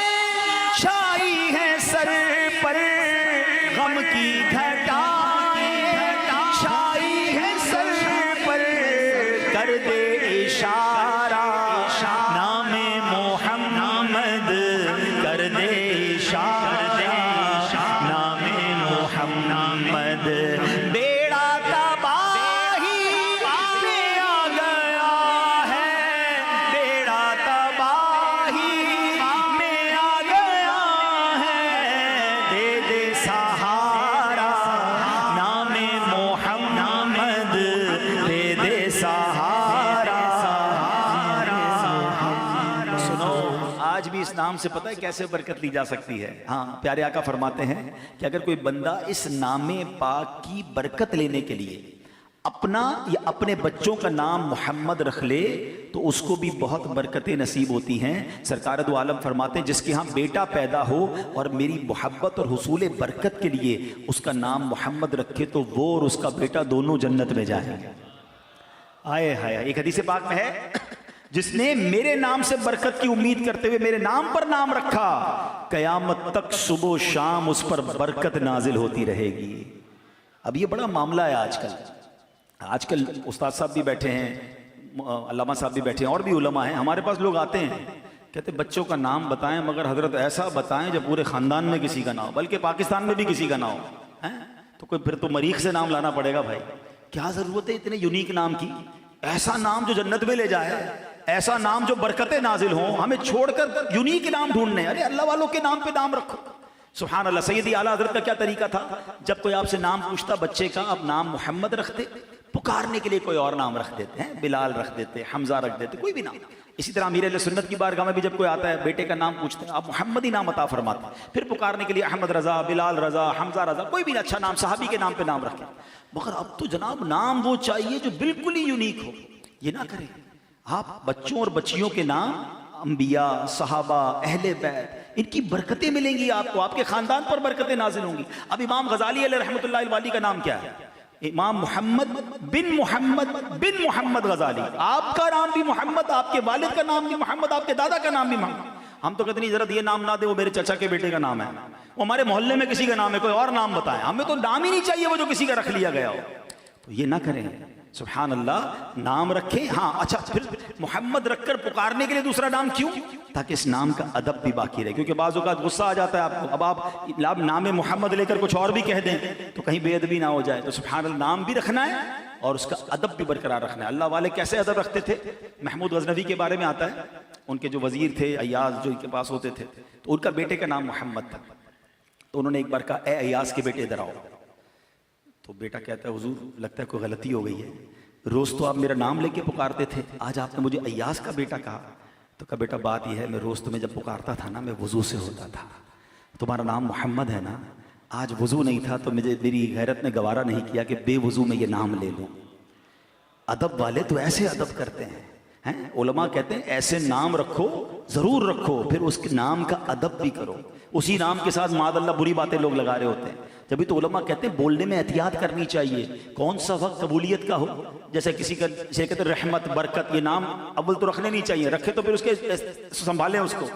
छाई है सर पर, गम की घटाएं छाई है सर पर, कर दे इशारा नामे मोहम्मद, कर दे इशारा नामे मोहम्मद। बेड़ा तबाही में आ गया है, बेड़ा तबाही में आ गया है, दे दे सहारा नामे मोहम्मद, दे दे सहारा। सुनो, आज भी इस नाम से पता है कैसे बरकत ली जा सकती है। हाँ, प्यारे आका फरमाते हैं कि अगर कोई बंदा इस नामे पाक की बरकत लेने के लिए अपना या अपने बच्चों का नाम मोहम्मद रख ले तो उसको भी बहुत बरकतें नसीब होती हैं। सरकार दो आलम फरमाते हैं, जिसके यहाँ बेटा पैदा हो और मेरी मोहब्बत और हुसूल बरकत के लिए उसका नाम मोहम्मद रखे तो वो और उसका बेटा दोनों जन्नत में जाएंगे। आए हाय। एक हदीस पाक में है, जिसने मेरे नाम से बरकत की उम्मीद करते हुए मेरे नाम पर नाम रखा, कयामत तक सुबह शाम उस पर बरकत नाजिल होती रहेगी। अब ये बड़ा मामला है आजकल उस्ताद साहब भी बैठे हैं, अल्लामा साहब भी बैठे हैं, और भी उलमा हैं। हमारे पास लोग आते हैं, कहते बच्चों का नाम बताएं, मगर हजरत ऐसा बताएं जब पूरे खानदान में किसी का ना हो, बल्कि पाकिस्तान में भी किसी का ना हो। हैं तो कोई फिर तो मरीख से नाम लाना पड़ेगा। भाई क्या जरूरत है इतने यूनिक नाम की? ऐसा नाम जो जन्नत में ले जाए, ऐसा नाम जो बरकतें नाजिल हों। हमें छोड़कर यूनिक नाम ढूंढने, अरे अल्लाह वालों के नाम पे नाम रखो। सुभान अल्लाह। सैयदी आला हज़रत का क्या तरीका था, जब कोई आपसे नाम पूछता बच्चे का, अब नाम मोहम्मद रखते, पुकारने के लिए कोई और नाम रख देते हैं, बिलाल रख देते, हमजा रख देते, कोई भी नाम। इसी तरह अमीर अहले सुन्नत की बारगाह में भी जब कोई आता है बेटे का नाम पूछते हैं, आप मोहम्मद ही नाम अता फरमाते हैं। फिर पुकारने के लिए अहमद रजा, बिलाल रजा, हमजा रजा, कोई भी अच्छा नाम सहाबी के नाम पे नाम रखें। मगर अब तो जनाब नाम वो चाहिए जो बिल्कुल ही यूनिक हो। ये ना करें आप, बच्चों और बच्चियों के नाम अंबिया, सहाबा, अहले बैत, इनकी बरकतें मिलेंगी आपको, आपके खानदान पर बरकतें नाजिल होंगी। अब इमाम गजाली अलैहि रहमतुल्लाहि अलैहि का नाम क्या है? इमाम मोहम्मद बिन मोहम्मद गजाली। आपका नाम भी मोहम्मद, आपके वालिद का नाम भी मोहम्मद, आपके दादा का नाम भी मोहम्मद। हम तो कहते नहीं जरा ये नाम ना दे, वो मेरे चाचा के बेटे का नाम है, वो हमारे मोहल्ले में किसी का नाम है, कोई और नाम बताएं, हमें तो नाम ही नहीं चाहिए वो जो किसी का रख लिया गया हो। तो ये ना करें, सुभान अल्लाह, नाम रखें। हाँ अच्छा, फिर मोहम्मद रखकर पुकारने के लिए दूसरा नाम क्यों? ताकि इस नाम का अदब भी बाकी रहे, क्योंकि बाज़ औक़ात गुस्सा आ जाता है आपको। अब आप नाम मोहम्मद लेकर कुछ और भी कह दें तो कहीं बेअदबी ना हो जाए। तो सुभान अल्लाह, नाम भी रखना है और उसका अदब भी बरकरार रखना है। अल्लाह वाले कैसे अदब रखते थे? महमूद गजनवी के बारे में आता है, उनके जो वजीर थे अय्याज जो इनके पास होते थे, तो उनका बेटे का नाम मोहम्मद था। तो उन्होंने एक बार कहा, ए अय्याज के बेटे इधर आओ। तो बेटा कहता है, हुजूर लगता है कोई गलती हो गई है, रोज तो आप मेरा नाम लेके पुकारते थे, आज आपने मुझे अय्याज का बेटा कहा। तो कहा बेटा बात यह है, मैं रोज तुम्हें जब पुकारता था ना, मैं वजू से होता था, तुम्हारा नाम मोहम्मद है ना, आज वजू नहीं था तो मेरी गैरत ने गवारा नहीं किया कि बेवजू में ये नाम ले लूं। अदब वाले तो ऐसे अदब करते हैं। उलमा कहते हैं ऐसे नाम रखो, जरूर रखो, फिर उसके नाम का अदब भी करो। उसी नाम के साथ मादअल्लाह बुरी बातें लोग लगा रहे होते हैं। जब तो उलमा कहते हैं बोलने में एहतियात करनी चाहिए, कौन सा वक्त कबूलियत का हो। जैसे किसी का जैसे कहते रहमत, बरकत, ये नाम अव्वल तो रखने नहीं चाहिए, रखे तो फिर उसके संभालें उसको।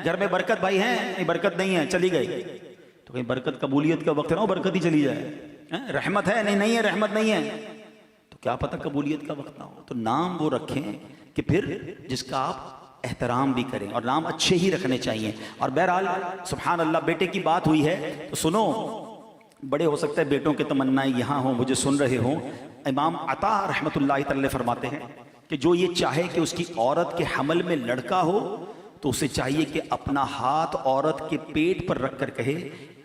घर में बरकत भाई है, नहीं बरकत नहीं है, चली गई, तो कहीं बरकत कबूलियत का वक्त है ना, बरकत ही चली जाए। रहमत है, नहीं है, रहमत नहीं है, तो क्या पता कबूलियत का वक्त ना हो। तो नाम वो रखें कि फिर जिसका आप एहतराम भी करें, और नाम अच्छे ही रखने चाहिए। और बहरहाल सुभान अल्लाह, बेटे की बात हुई है तो सुनो, बड़े हो सकता है बेटों की तमन्नाएं यहाँ हो, मुझे सुन रहे हो। इमाम अता रहमतुल्लाहि तआला फरमाते हैं कि जो ये चाहे कि उसकी औरत के हमल में लड़का हो, तो उसे चाहिए कि अपना हाथ औरत के पेट पर रखकर कहे,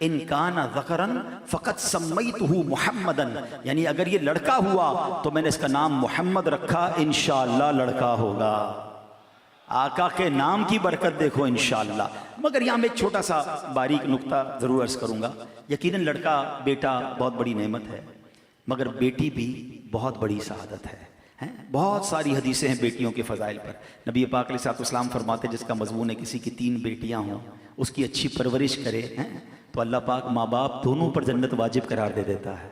इनकाना ज़करन फ़क़त सम्मैतुहु मुहम्मदन, यानी अगर ये लड़का हुआ तो मैंने इसका नाम मोहम्मद रखा, इंशाअल्लाह लड़का होगा। आका के नाम की बरकत देखो इंशाअल्लाह। मगर यहाँ मैं एक छोटा सा बारीक नुक्ता जरूर अर्ज करूंगा। यकीनन लड़का बेटा बहुत बड़ी नेमत है, मगर बेटी भी बहुत बड़ी सआदत है। बहुत सारी हदीसें हैं बेटियों के फ़ज़ाइल पर। नबी पाक अलैहिस्सलाम फरमाते, जिसका मज़मून है किसी की 3 बेटियां हों, उसकी अच्छी परवरिश करे तो अल्लाह पाक माँ बाप दोनों पर जन्नत वाजिब करार दे देता है।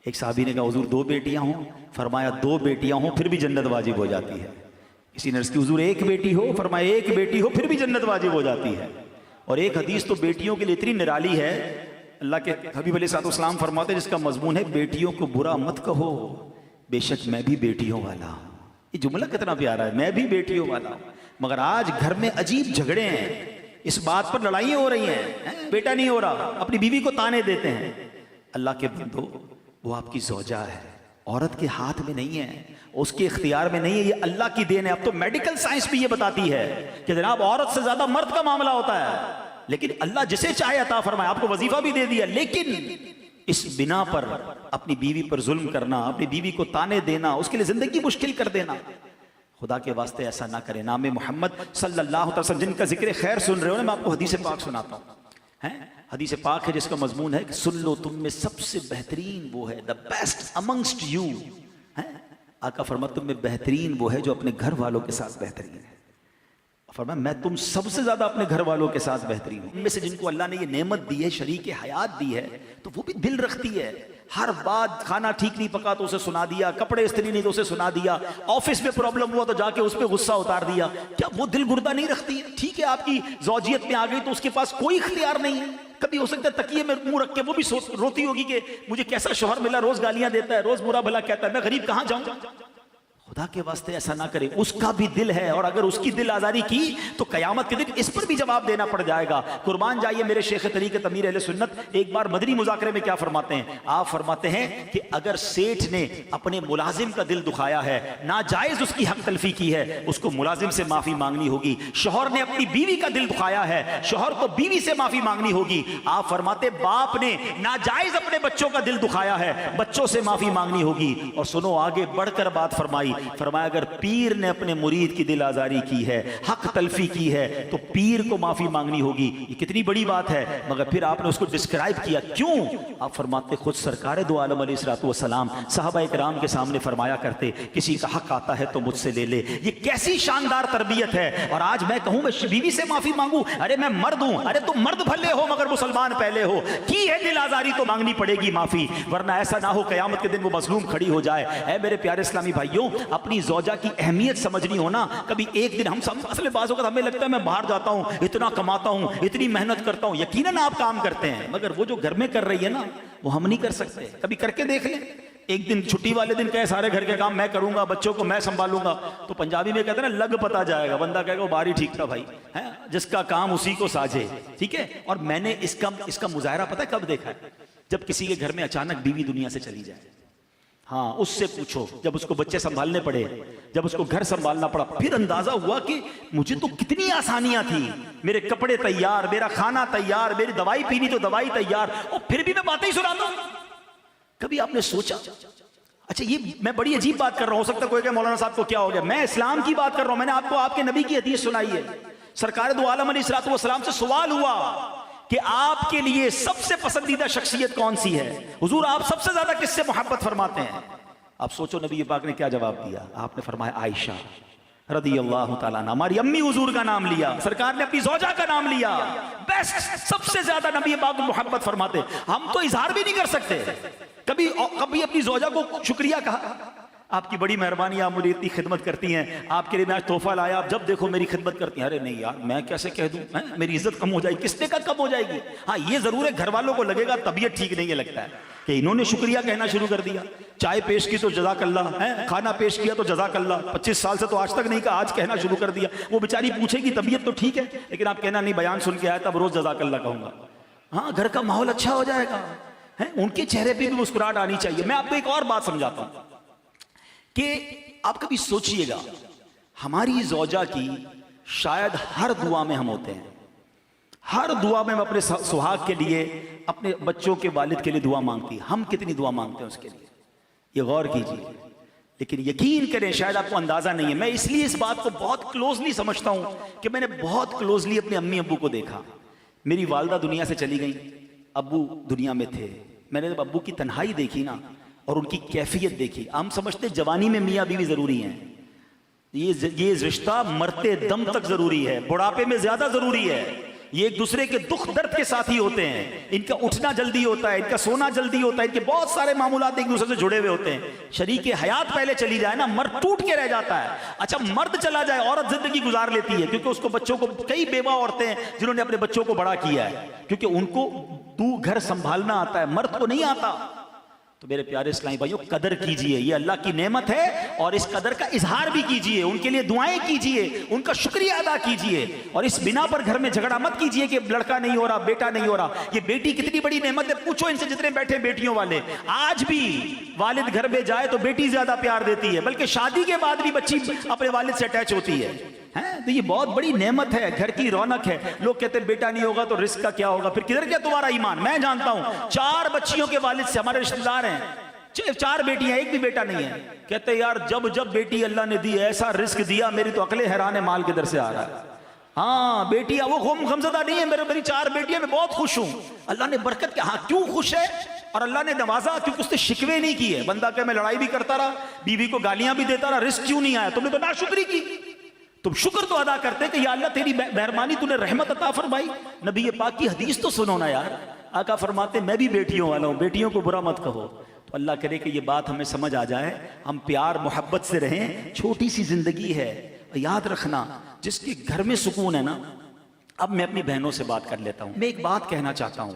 एक साहबी ने कहा, हुजूर 2 बेटियां हों? फरमाया 2 बेटियां हों फिर भी जन्नत वाजिब हो जाती है। किसी ने अर्ज़ की, हुजूर 1 बेटी हो? फरमाया 1 बेटी हो फिर भी जन्नत वाजिब हो जाती है। और एक हदीस तो बेटियों के लिए इतनी निराली है, अल्लाह के हबीब अलैहिस्सलाम फरमाते, जिसका मजमून है बेटियों को बुरा मत कहो, बेशक मैं भी बेटियों वाला हूँ। ये जुमला कितना प्यारा है, मैं भी बेटियों वाला हूँ। मगर आज घर में अजीब झगड़े हैं, इस बात पर लड़ाइयाँ हो रही हैं, बेटा नहीं हो रहा, अपनी बीवी को ताने देते हैं। अल्लाह के बंदो, वो आपकी ज़ौजा है, औरत के हाथ में नहीं है, उसके इख्तियार में नहीं है, ये अल्लाह की देन है। अब तो मेडिकल साइंस भी ये बताती है कि जनाब औरत से ज्यादा मर्द का मामला होता है, लेकिन अल्लाह जिसे चाहे अता फरमाए। आपको वजीफा भी दे दिया, लेकिन इस बिना पर अपनी बीवी पर जुल्म करना, अपनी बीवी को ताने देना, उसके लिए जिंदगी मुश्किल कर देना, खुदा के वास्ते ऐसा ना करें। नाम मोहम्मद सल्लल्लाहु अलैहि वसल्लम जिनका जिक्र खैर सुन रहे हो ना, मैं आपको हदीस पाक सुनाता हूँ। हदीस पाक है जिसका मजमून है कि सुन लो, तुम में सबसे बेहतरीन वो है, द बेस्ट अमंगस्ट यू। आका फरमाते, तुम में बेहतरीन वो है जो अपने घर वालों के साथ बेहतरीन है। फरमाया, मैं तुम सबसे ज्यादा अपने घर वालों के साथ बेहतरीन हूं। इनमें से जिनको अल्लाह ने ये नेमत दी है, शरीक हयात दी है, तो वो भी दिल रखती है। हर बात, खाना ठीक नहीं पका तो उसे सुना दिया, कपड़े इस्त्री नहीं तो उसे सुना दिया, ऑफिस में प्रॉब्लम हुआ तो जाके उस पर गुस्सा उतार दिया। क्या वो दिल गुर्दा नहीं रखती है? ठीक है, आपकी ज़ौजियत में आ गई तो उसके पास कोई इख्तियार नहीं है। कभी हो सकता है तकिए में मुंह रख के वो भी रोती होगी कि मुझे कैसा शौहर मिला, रोज गालियां देता है, रोज बुरा भला कहता है, मैं गरीब कहां जाऊं। खुदा के वास्ते ऐसा ना करे, उसका भी दिल है, और अगर उसकी दिल आजारी की तो कयामत के दिन इस पर भी जवाब देना पड़ जाएगा। कुर्बान जाइए मेरे शेख तरीक़त अमीर अहले सुन्नत एक बार मदनी मुज़ाकरे में क्या फरमाते हैं? आप फरमाते हैं कि अगर सेठ ने अपने मुलाजिम का दिल दुखाया है, नाजायज उसकी हक तलफी की है, उसको मुलाजिम से माफी मांगनी होगी। शौहर ने अपनी बीवी का दिल दुखाया है, शौहर को बीवी से माफी मांगनी होगी। आप फरमाते, बाप ने नाजायज अपने बच्चों का दिल दुखाया है, बच्चों से माफी मांगनी होगी। और सुनो, आगे बढ़कर बात फरमाई, फरमाया अगर पीर ने अपने मुरीद की दिल आजारी की है, हक तलफी की है, तो पीर को माफी मांगनी होगी। ये कितनी बड़ी बात है। मगर फिर आपने उसको डिस्क्राइब किया, क्यों? आप फरमाते खुद सरकार दो आलम अलैहिस्सलाम सहाबा इकराम के सामने फरमाया करते, किसी का हक आता है तो मुझसे ले ले। ये कैसी शानदार तरबियत है। और आज मैं कहूं मैं बीवी से माफी मांगू, अरे मैं मर्द हूं, अरे तुम मर्द भले हो मगर मुसलमान पहले हो, की है दिल आजारी तो मांगनी पड़ेगी माफी, वरना ऐसा ना हो कयामत के दिन वो मजलूम खड़ी हो जाए। ऐ मेरे प्यारे इस्लामी भाइयों, अपनी ज़ौजा की अहमियत समझनी हो ना। कभी एक दिन हम सब असल बात होगा, हमें लगता है मैं बाहर जाता हूं, इतना कमाता हूं, इतनी मेहनत करता हूं, यकीनन आप काम करते हैं, मगर वो जो घर में कर रही है ना वो हम नहीं कर सकते। कभी करके देख लें। एक दिन छुट्टी वाले दिन कहे सारे घर के काम मैं करूंगा, बच्चों को मैं संभालूंगा, तो पंजाबी में कहते हैं ना लग पता जाएगा, बंदा कहेगा वो बारी ठीक था भाई, है जिसका काम उसी को साझे। ठीक है। और मैंने इसका मुजाहरा पता है कब देखा है? जब किसी के घर में अचानक बीवी दुनिया से चली जाए। हाँ, उससे पूछो, जब उसको बच्चे संभालने पड़े, जब उसको घर संभालना पड़ा, फिर अंदाजा हुआ कि मुझे तो कितनी आसानियां थी, मेरे कपड़े तैयार, मेरा खाना तैयार, मेरी दवाई पीनी तो दवाई तैयार, और फिर भी मैं बातें ही सुनाता हूं। कभी आपने सोचा? अच्छा, ये मैं बड़ी अजीब बात कर रहा हूं, हो सकता है कोई कहे मौलाना साहब को क्या हो गया, मैं इस्लाम की बात कर रहा हूं। मैंने आपको आपके नबी की हदीस सुनाई है। सरकार दो आलम अलैहिस्सलाम से सवाल हुआ कि आपके लिए सबसे पसंदीदा शख्सियत कौन सी है, हुजूर आप सबसे ज्यादा किससे मोहब्बत फरमाते हैं? आप सोचो नबी पाक ने क्या जवाब दिया। आपने फरमाया आयशा रदियल्लाहु ताला अन्हा। हमारी अम्मी हुजूर का नाम लिया, सरकार ने अपनी ज़ौजा का नाम लिया। बेस्ट, सबसे ज्यादा नबी पाक मोहब्बत फरमाते। हम तो इजहार भी नहीं कर सकते। कभी अपनी ज़ौजा को शुक्रिया कहा, आपकी बड़ी मेहरबानी, आप मुझे इतनी खिदमत करती हैं, आपके लिए मैं आज तोहफा लाया, आप जब देखो मेरी खिदमत करती हैं। अरे नहीं यार, मैं कैसे कह दूं, मेरी इज्जत कम हो जाएगी। किसने का कम हो जाएगी? हाँ, ये जरूर है घर वालों को लगेगा तबीयत ठीक नहीं है, लगता है कि इन्होंने शुक्रिया कहना शुरू कर दिया। चाय पेश की तो जज़ाकल्लाह, है खाना पेश किया तो जज़ाकल्लाह, 25 साल से तो आज तक नहीं कहा, आज कहना शुरू कर दिया। वो बेचारी पूछेगी तबीयत तो ठीक है, लेकिन आप कहना नहीं बयान सुन के आया तब रोज जज़ाकल्लाह कहूंगा। हाँ, घर का माहौल अच्छा हो जाएगा, है उनके चेहरे पे भी मुस्कुराहट आनी चाहिए। मैं आपको एक और बात समझाता हूं कि आप कभी सोचिएगा, हमारी ज़ौजा की शायद हर दुआ में हम होते हैं, हर दुआ में हम अपने सुहाग के लिए, अपने बच्चों के वालिद के लिए दुआ मांगती। हम कितनी दुआ मांगते हैं उसके लिए, ये गौर कीजिए। लेकिन यकीन करें शायद आपको अंदाजा नहीं है। मैं इसलिए इस बात को बहुत क्लोजली समझता हूं कि मैंने बहुत क्लोजली अपने अम्मी अब्बू को देखा। मेरी वालदा दुनिया से चली गई, अब्बू दुनिया में थे। मैंने जब अब्बू की तन्हाई देखी ना और उनकी कैफियत देखी, हम समझते जवानी में मियाँ बीवी जरूरी हैं, ये रिश्ता मरते दम तक जरूरी है, बुढ़ापे में ज्यादा जरूरी है। ये एक दूसरे के दुख दर्द के साथी होते हैं, इनका उठना जल्दी होता है, इनका सोना जल्दी होता है, इनके बहुत सारे मामूलात एक दूसरे से जुड़े हुए होते हैं। शरीके हयात पहले चली जाए ना, मर्द टूट के रह जाता है। अच्छा, मर्द चला जाए औरत जिंदगी गुजार लेती है, क्योंकि उसको बच्चों को, कई बेवा औरतें हैं जिन्होंने अपने बच्चों को बड़ा किया है, क्योंकि उनको घर संभालना आता है, मर्द को नहीं आता। तो मेरे प्यारे इस्लामी भाइयों, कदर कीजिए, ये अल्लाह की नेमत है, और इस कदर का इजहार भी कीजिए, उनके लिए दुआएं कीजिए, उनका शुक्रिया अदा कीजिए। और इस बिना पर घर में झगड़ा मत कीजिए कि लड़का नहीं हो रहा, बेटा नहीं हो रहा। ये बेटी कितनी बड़ी नेमत है, पूछो इनसे जितने बैठे बेटियों वाले। आज भी वालिद घर में जाए तो बेटी ज्यादा प्यार देती है, बल्कि शादी के बाद भी बच्ची अपने वालिद से अटैच होती है। तो ये बहुत बड़ी नेमत है, घर की रौनक है। लोग कहते हैं बेटा नहीं होगा तो रिस्क का क्या होगा, फिर किधर गया तुम्हारा ईमान? मैं जानता हूं 4 बच्चियों के वालिद से, हमारे रिश्तेदार हैं, 4 बेटियां, एक भी बेटा नहीं है। कहते यार जब जब बेटी अल्लाह ने दी, ऐसा रिस्क दिया, मेरी तो अकले हैरान है माल किधर से आ रहा है। हाँ, बेटियां वो गमज़दा नहीं है, मेरी 4 बेटियां, मैं बहुत खुश हूं, अल्लाह ने बरकत किया। हाँ, क्यों खुश है? और अल्लाह ने नवाजा क्योंकि उसने शिकवे नहीं किए। बंदा कहे मैं लड़ाई भी करता रहा, बीवी को गालियां भी देता रहा, रिस्क क्यों नहीं आया? तुमने तो नाशुक्री की। तुम शुक्र तो अदा करते कि या अल्लाह तेरी मेहरबानी, तूने रहमत अता फरमाई। नबी पाक की हदीस तो सुनो ना यार। आका फरमाते मैं भी बेटियों वाला हूं, बेटियों को बुरा मत कहो। तो अल्लाह करे कि ये बात हमें समझ आ जाए, हम प्यार मोहब्बत से रहें। छोटी सी जिंदगी है, याद रखना, जिसके घर में सुकून है ना। अब मैं अपनी बहनों से बात कर लेता हूं। मैं एक बात कहना चाहता हूं,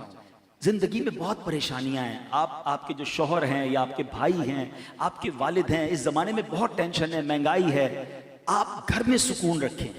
जिंदगी में बहुत परेशानियां हैं। आपके जो शौहर हैं या आपके भाई हैं, आपके वालिद हैं, इस जमाने में बहुत टेंशन है, महंगाई है। आप घर में सुकून रखें।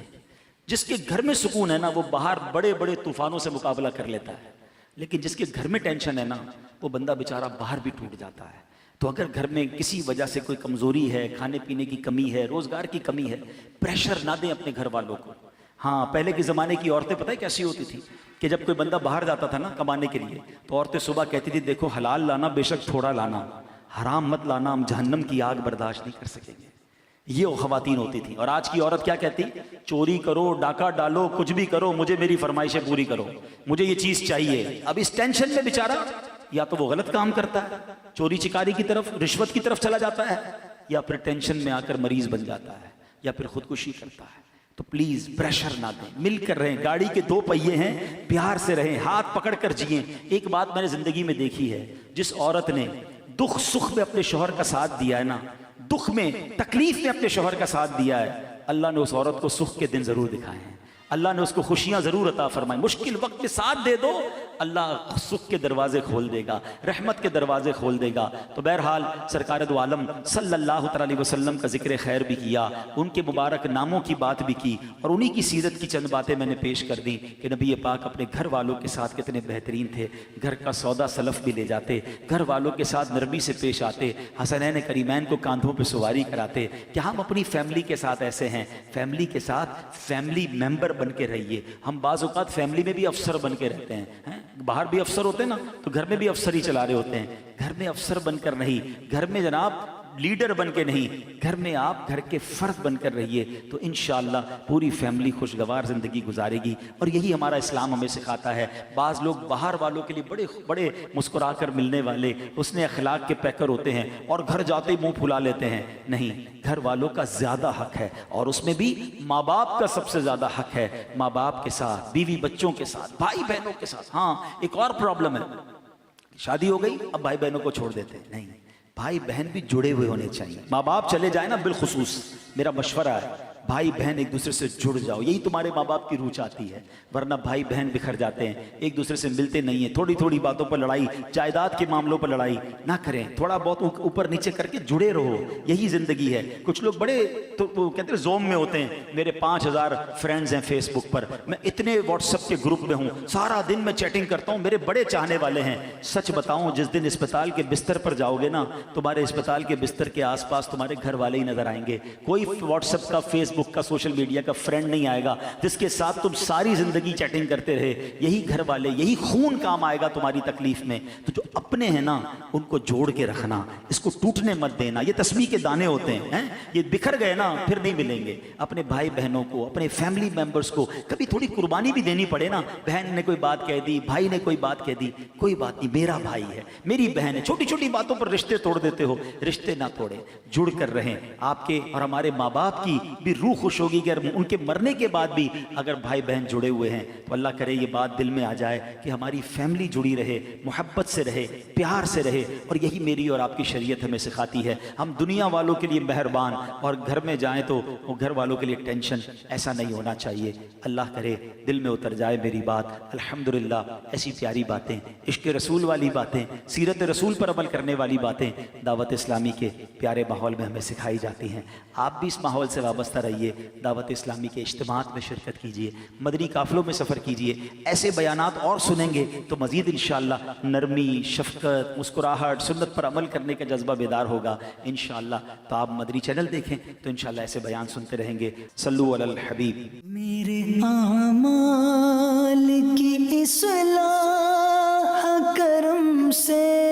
जिसके घर में सुकून है ना, वो बाहर बड़े बड़े तूफानों से मुकाबला कर लेता है। लेकिन जिसके घर में टेंशन है ना, वो बंदा बेचारा बाहर भी टूट जाता है। तो अगर घर में किसी वजह से कोई कमजोरी है, खाने पीने की कमी है, रोजगार की कमी है, प्रेशर ना दें अपने घर वालों को। हाँ, पहले के ज़माने की औरतें पता है कैसी होती थी कि जब कोई बंदा बाहर जाता था ना कमाने के लिए, तो औरतें सुबह कहती थी देखो हलाल लाना, बेशक थोड़ा लाना, हराम मत लाना, हम जहन्नम की आग बर्दाश्त नहीं कर सकेंगे। ये वो खवातीन होती थी। और आज की औरत क्या कहती? चोरी करो, डाका डालो, कुछ भी करो, मुझे मेरी फरमाइशें पूरी करो, मुझे ये चीज चाहिए। अब इस टेंशन में बेचारा या तो वो गलत काम करता है, चोरी चिकारी की तरफ, रिश्वत की तरफ चला जाता है, या फिर टेंशन में आकर मरीज बन जाता है, या फिर खुदकुशी करता है। तो प्लीज प्रेशर ना दें, मिलकर रहें। गाड़ी के दो पहिए हैं, प्यार से रहें, हाथ पकड़कर जिएं। एक बात मैंने जिंदगी में देखी है, जिस औरत ने दुख सुख में अपने शौहर का साथ दिया है ना, दुख में तकलीफ में अपने शौहर का साथ दिया है, अल्लाह ने उस औरत को सुख के दिन जरूर दिखाए हैं। अल्लाह ने उसको खुशियां जरूर अता फरमाई। मुश्किल वक्त में साथ दे दो, अल्लाह सुख के दरवाजे खोल देगा, रहमत के दरवाजे खोल देगा। तो बहरहाल सरकार दो आलम सल्लल्लाहु अलैहि वसल्लम का जिक्र खैर भी किया, उनके मुबारक नामों की बात भी की, और उन्हीं की सीरत की चंद बातें मैंने पेश कर दी कि नबी पाक अपने घर वालों के साथ कितने बेहतरीन थे। घर का सौदा सलफ भी ले जाते, घर वालों के साथ नरमी से पेश आते, हसनैन करीमैन को कांधों पर सवारी कराते। क्या हम अपनी फैमिली के साथ ऐसे हैं? फैमिली के साथ फैमिली मेंबर बन के रहिए। हम बाज़ औक़ात फैमिली में भी अफसर बन के रहते हैं, बाहर भी अफसर होते हैं ना, तो घर में भी अफसर ही चला रहे होते हैं। घर में अफसर बनकर नहीं, घर में जनाब लीडर बन के नहीं, घर में आप घर के फर्द बनकर रहिए, तो इंशाअल्लाह पूरी फैमिली खुशगवार ज़िंदगी गुजारेगी। और यही हमारा इस्लाम हमें सिखाता है। बाज़ लोग बाहर वालों के लिए बड़े बड़े मुस्कुरा कर मिलने वाले, उसने अखलाक के पैकर होते हैं, और घर जाते ही मुंह फुला लेते हैं। नहीं, घर वालों का ज़्यादा हक है, और उसमें भी माँ बाप का सबसे ज़्यादा हक है। माँ बाप के साथ, बीवी बच्चों के साथ, भाई बहनों के साथ। हाँ, एक और प्रॉब्लम है, शादी हो गई, अब भाई बहनों को छोड़ देते हैं। नहीं, भाई बहन भी जुड़े हुए होने चाहिए। माँ बाप चले जाए ना, बिलखुसूस मेरा मशवरा है, भाई बहन एक दूसरे से जुड़ जाओ, यही तुम्हारे माँ बाप की रूह चाहती है। वरना भाई बहन बिखर जाते हैं, एक दूसरे से मिलते नहीं है, थोड़ी थोड़ी बातों पर लड़ाई, जायदाद के मामलों पर लड़ाई ना करें, थोड़ा बहुत ऊपर नीचे करके जुड़े रहो, यही जिंदगी है। कुछ लोग बड़े तो वो कहते हैं जोम में होते हैं, मेरे 5000 फ्रेंड्स हैं फेसबुक पर, मैं इतने व्हाट्सएप के ग्रुप में हूँ, सारा दिन मैं चैटिंग करता हूँ, मेरे बड़े चाहने वाले हैं। सच बताऊं, जिस दिन अस्पताल के बिस्तर पर जाओगे ना, तुम्हारे अस्पताल के बिस्तर के आसपास तुम्हारे घर वाले ही नजर आएंगे। कोई व्हाट्सएप का, फेसबुक का, सोशल मीडिया का फ्रेंड नहीं आएगा जिसके साथ तुम सारी जिंदगी चैटिंग करते रहे। यही घर वाले, यही खून काम आएगा तुम्हारी तकलीफ में। तो जो अपने हैं ना, उनको जोड़ के रखना, इसको टूटने मत देना। ये तस्बीह के दाने होते हैं, ये बिखर गए ना फिर नहीं मिलेंगे। अपने भाई बहनों को, अपने फैमिली मेंबर्स को कभी थोड़ी कुर्बानी भी देनी पड़े ना। बहन ने कोई बात कह दी, भाई ने कोई बात कह दी, कोई बात नहीं, मेरा भाई है, मेरी बहन है। छोटी छोटी बातों पर रिश्ते तोड़ देते हो, रिश्ते ना तोड़े, जुड़ कर रहें। आपके और हमारे माँ बाप की भी रूह खुश होगी कि उनके मरने के बाद भी अगर भाई बहन जुड़े हुए हैं, तो अल्लाह करे ये बात दिल में आ जाए कि हमारी फैमिली जुड़ी रहे, मोहब्बत से रहे, प्यार से रहे। और यही मेरी और आपकी शरीयत हमें सिखाती है। हम दुनिया वालों के लिए मेहरबान, और घर में जाएं तो वो घर वालों के लिए टेंशन, ऐसा नहीं होना चाहिए। अल्लाह करे दिल में उतर जाए मेरी बात। अल्हम्दुलिल्लाह, ऐसी प्यारी बातें, इश्क रसूल वाली बातें, सीरत रसूल पर अमल करने वाली बातें दावत इस्लामी के प्यारे माहौल में हमें सिखाई जाती हैं। आप भी इस माहौल से वाबस्ता रहिए, दावत इस्लामी के इज्तिमात में शिरकत कीजिए, मदनी काफिलों में सफ़र कीजिए। ऐसे बयानात और सुनेंगे तो मज़ीद इंशाअल्लाह नरमी, शफ़क़त, मुस्कुराहट, सुन्नत पर अमल करने का जज्बा बेदार होगा इंशाअल्लाह। तो आप मदनी चैनल देखें तो इंशाअल्लाह ऐसे बयान सुनते रहेंगे। सल्लु अलल हबीब। मेरे आमाल की इस्लाह करम से